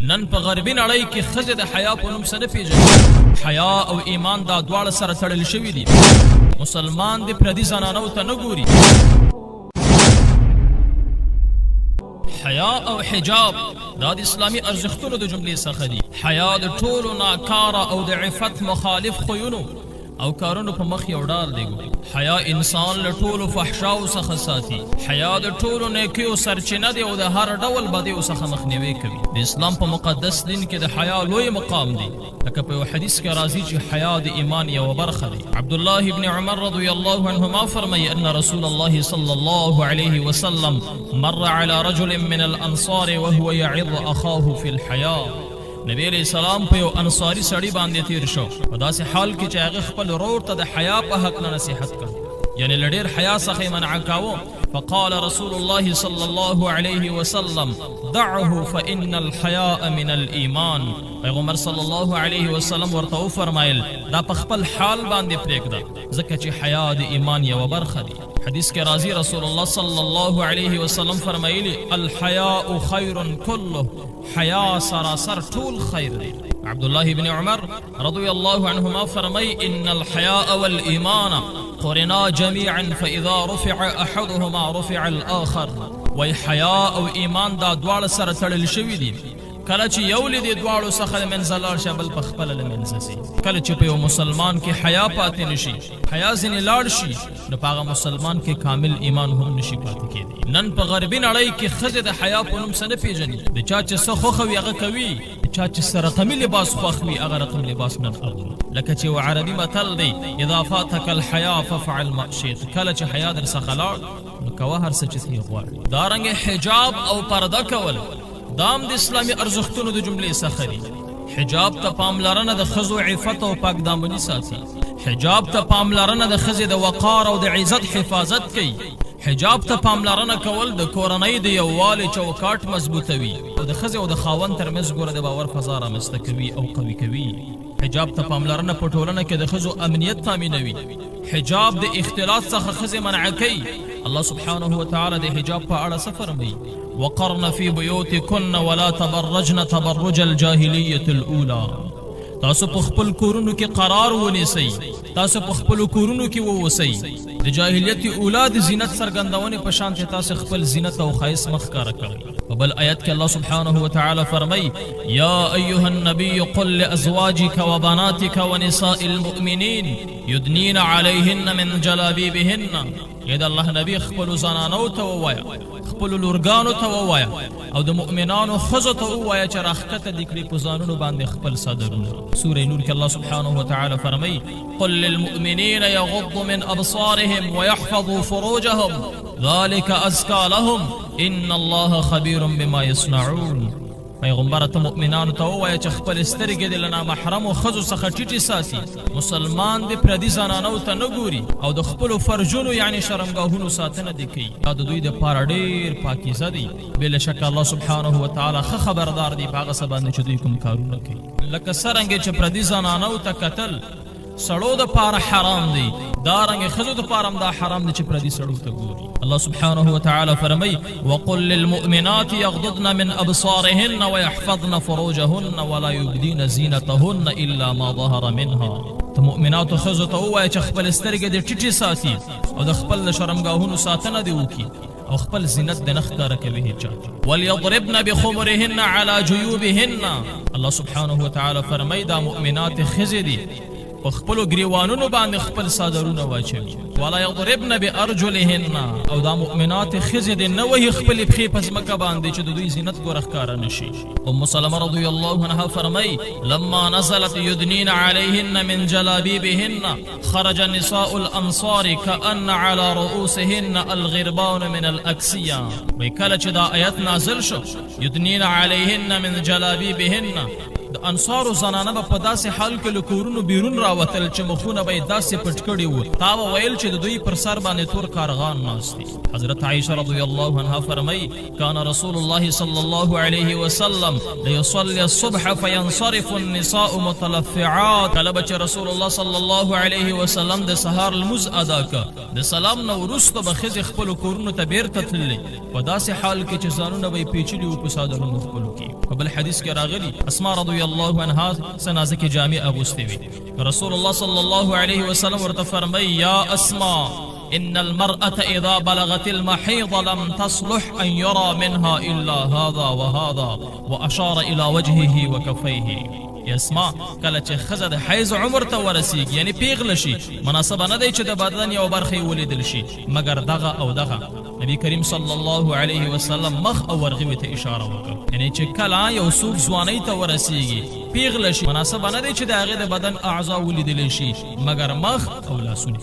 نن په غربي نړۍ کې ښځې د حیا په نوم څه نه پېژني. حیا او ایمان دا دواړه سره تړل شوي دي. مسلمان د پردي زنانو ته نه ګوري. حیا او حجاب دا د اسلامي ارزښتونو د جملې څخه دي. حیا د ټولو ناکاره او د عفت مخالف خویونو او کارونو په مخ یو ډال دی. حیا انسان له ټولو فحشاو څخه ساتي. حیا د ټولو نیکیو سرچینه دی او د هر ډول بدیو څخه مخنیوی کوي. د اسلام په مقدس دین کې د حیا لوی مقام دی. لکه په یو حدیث کې راځي چې حیا د ایمان یوه برخه دی. عبدالله ابن عمر رضی الله عنهما فرمایي ان رسول الله صلی الله علیه وسلم مر على رجل من الانصار وهو يعظ اخاه في الحیا. نبی علیہ السلام په یو انصاری سړي باندې تیر شو په داسې حال کې چې هغه خپل ورور ته د حیا په حق نه نصیحت کړ، یعنی له ډېر حیا څخه یې منع کاوه. فقال رسول الله صلی الله علیه وسلم دعه فإن الحیاء من الایمان. پیغمبر صلی الله علیه وسلم ورته وفرمایل دا په خپل حال باندې پرېږده ځکه چې حیا د ایمان یوه برخه دی. حدیث کې راځي رسول الله صلی الله علیه وسلم فرمایلی الحیاء خیر كله، حیا سراسر ټول خیر دی. عبدالله ابن عمر رضی الله عنهما فرمای ان الحیاء والایمان قرنا جميعا فاذا رفع احدهما رفع الاخر. وی حیا او ایمان دا دواړه سره تړل شوي دي. کله چې یو له دې دواړو څخه له منځه لاړ شي بل په خپله له منځه ځي. کله چې په یو مسلمان کې حیا پاتې نه شي، حیا ځینې لاړ شي، نو په هغه مسلمان کې کامل ایمان هم نشي پاتې کېدی. نن په غربي نړۍ کې ښځې د حیا په نوم څه نه پېژني. د چا چې څه خوښه وي هغه کوي، د چا چې څه رقمي لباس خوښ وي هغه رقم لباس نه اغوندي. لکه چې یو عربي متل دی اذا فاتک الحیا فافعل ما شئت. کله چې حیا در څخه لاړ نو کوه هر څه چې ته غواړې. دارنګې حجاب او پرده کول دام د اسلامي ارزښتونو د جملې څخه دي. حجاب ته پاملرنه د ښځو عفت او پاک دامني ساتي. حجاب ته پاملرنه د ښځې د وقار او د عزت حفاظت کوي. حجاب ته پاملرنه کول د کورنۍ د یووالي چوکاټ مضبوطوي او د ښځې او د خاوند ترمنځ ګوره د باور فضا رامنځته کوي او قوي کوي. حجاب ته پاملرنه په ټولنه کې د ښځو امنیت تامینوي. حجاب د اختلاط څخه ښځې منع کوي. الله سبحانه وتعالی د حجاب په اړه څه فرمایي؟ وقرن في بيوتكن ولا تبرجن تبرج الجاهلية الأولى. تاسو په خپل کورونو کې قرار ونیسئ، تاسو په خپل کورونو کې ووسئ. د جاهلیت اولا د زینت څرګندونې په شان تاسو خپل زینت او ښایست مخ ښکاره کړئ. په بل آیت کې الله سبحانه وتعالی فرمایي یا ایها النبي قل لازواجك وبناتك ونساء المؤمنين يدنين عليهن من جلابيبهن. د الله نبی خپل زنانو ته ووایه، خپل لورګانو ته ووایه او د مؤمنانو ښځو ته ووایه چې راښکته دې کړي په ځانونو باندې خپل صدرونه. سوره نور کې الله سبحانه وتعالی فرمایي قل للمؤمنین یغضوا من ابصارهم ويحفظوا فروجهم ذلك ازکى لهم ان الله خبیر بما يصنعون. پیغمبر ته مؤمنانو ته ووایه چې خپل سترګې د له نامحرمو ښځو څخه ټیټې ساتي. مسلمان د پردي زنانو ته نه ګوري او د خپلو فرجونو یعنی شرمګاهونو ساتنه دې کوي. دا د دوی دپاره ډېر پاکیزه دی. بله شکه الله سبحانه وتعالی ښه خبردار دی په هغه څه باندې چې دوی کوم کارونه کوي. لکه څرنګې چې پردي زنانو ته کتل سړو دپاره حرام دی، دارنګې ښځو دپاره هم دا حرام دی چې پردي سړو ته ګوري. الله سبحانه وتعالى فرمي وقل للمؤمنات يغضضن من أبصارهن ويحفظن فروجهن ولا يبدين زينتهن إلا ما ظهر منها. مؤمنات ښځو ته ووایه چې خپل سترګې دې ټیټې ساتي او د خپل شرمګاهونو ساتنه دې وکړي او خپل زینت دې نه ښکاره کوي هېڅ چاته. وليضربن بخمرهن على جيوبهن. الله سبحانه وتعالى فرمي دا مؤمنات ښځې دي په خپلو ګریوانونو باندې خپل صادرونه واچوي. ولا یضربن بارجلهن. او دا مؤمنات ښځې دې نه وهي خپلې پښې په ځمکه باندې چې د دوی زینت ګوره ښکاره نه شي. ام سلمه رضی الله عنها فرمایي لما نزلت يدنين عليهن من جلابيبهن خرج نساء الانصار كأن على رؤوسهن الغربان من الاكسيه. وی کله چې دا آیت نازل شو يدنين عليهن من جلابيبهن د انصارو زنانه به په داسې حال کې له کورونو بیرون راوتل چې مخونه به یې داسې پټ کړي وو. تا به ویل چې د دوی پر سر باندې تور کارغان ناست دي. حضرت عائشه رضی الله عنها فرمایي کان رسول الله صلی الله علیه وسلم لیصلی الصبح فینصرف النساء متلفعات. کله به چې رسول الله صلی الله علیه وسلم د سهار لمونځ ادا کړ، د سلام نه وروسته به ښځې خپلو کورونو ته بیرته تللې په داسې حال کې چې ځانونه به یې پیچلي وو په څادرونو خپلو کې. په بل حدیث کې راغلي اسماء رضی الله عنها څه نازکې جامې اغوستې وې. رسول الله صلی الله علیه وسلم ورته فرمایي یا اسماء ان المرأة اذا بلغت المحيض لم تصلح ان يرى منها الا هذا وهذا واشار الى وجهه وكفيه. اسماء کله چې ښځه د حیض عمر ته ورسیږي یعنی پیغله شي، مناسبه نه دی چې د بدن یو برخه یې ولیدل شي مګر دغه او دغه. نبی کریم صلی الله علیه وسلم مخ او ورغوي ته اشاره وکړه، یعنی چې کله یو څوک ځوانۍ ته ورسیږي پیغله شي، مناسبه نه دی چې د هغې د بدن اعضا ولیدل شي مګر مخ او لاسونه.